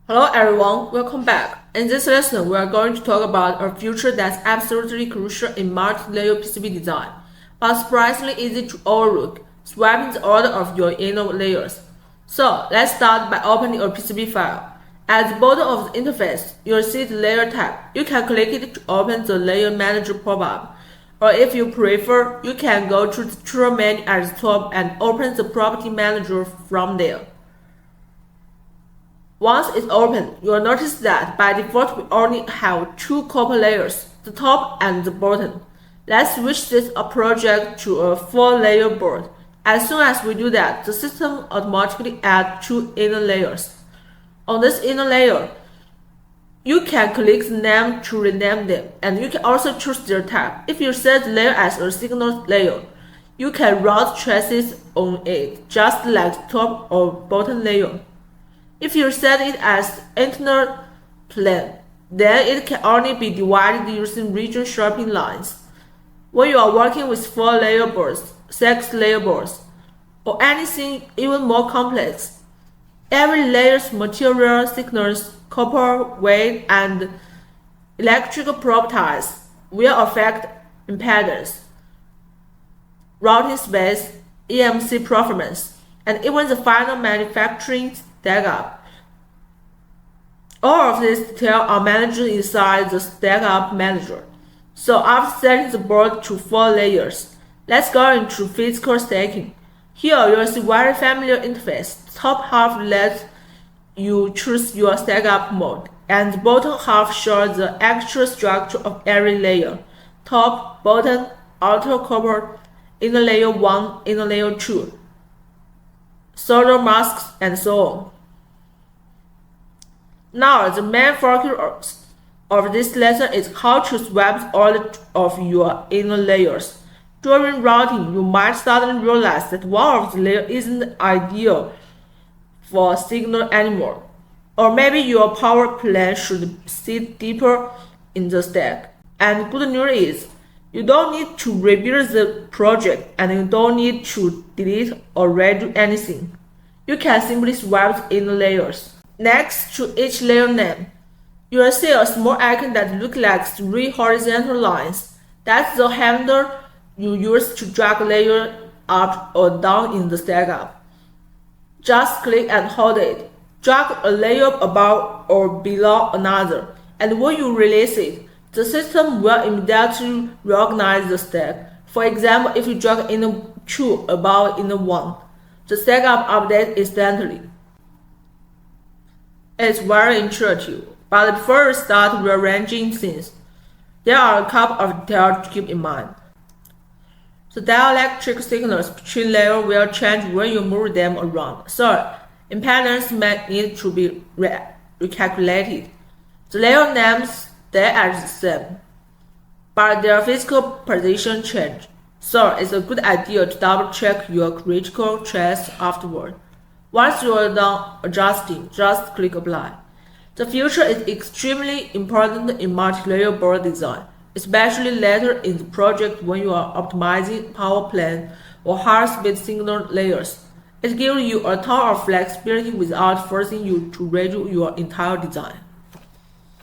Hello everyone, welcome back. In this lesson, we are going to talk about a feature that's absolutely crucial in multi-layer PCB design, but surprisingly easy to overlook: swapping the order of your inner layers. So let's start by opening a PCB file. At the bottom of the interface, you'll see the Layer tab. You can click it to open the Layer Manager pop-up, or if you prefer, you can go to the Tool menu at the top and open the Property Manager from there. Once it's open, you'll notice that by default we only have two copper layers, the top and the bottom. Let's switch this project to a 4-layer board. As soon as we do that, the system automatically adds two inner layers. On this inner layer, you can click the name to rename them, and you can also choose their type. If you set the layer as a signal layer, you can route traces on it, just like the top or bottom layer. If you set it as internal plane, then it can only be divided using region shaping lines. When you are working with 4-layer boards, 6-layer boards, or anything even more complex, every layer's material thickness, copper weight, and electrical properties will affect impedance, routing space, EMC performance, and even the final manufacturing stack-up. All of these details are managed inside the stack-up manager. So after setting the board to 4 layers, let's go into physical stacking. Here you'll see very familiar interface. The top half lets you choose your stack-up mode, and the bottom half shows the actual structure of every layer: top, bottom, outer copper, inner layer 1, inner layer 2, solder masks, and so on. Now, the main focus of this lesson is how to swap the order of your inner layers. During routing, you might suddenly realize that one of the layers isn't ideal for signal anymore, or maybe your power plane should sit deeper in the stack. And good news is, you don't need to rebuild the project, and you don't need to delete or redo anything. You can simply swap the inner layers. Next to each layer name, you will see a small icon that looks like 3 horizontal lines. That's the handle you use to drag a layer up or down in the stack-up. Just click and hold it. Drag a layer above or below another, and when you release it, the system will immediately reorganize the stack. For example, if you drag inner 2 above inner 1, the stack-up updates instantly. It's very intuitive, but before we start rearranging things, there are a couple of details to keep in mind. The dielectric signals between layers will change when you move them around, so impedance may need to be recalculated. The layer names stay as the same, but their physical position change, so it's a good idea to double-check your critical trace afterward. Once you are done adjusting, just click Apply. The feature is extremely important in multi-layer board design, especially later in the project when you are optimizing power plane or high-speed signal layers. It gives you a ton of flexibility without forcing you to redo your entire design.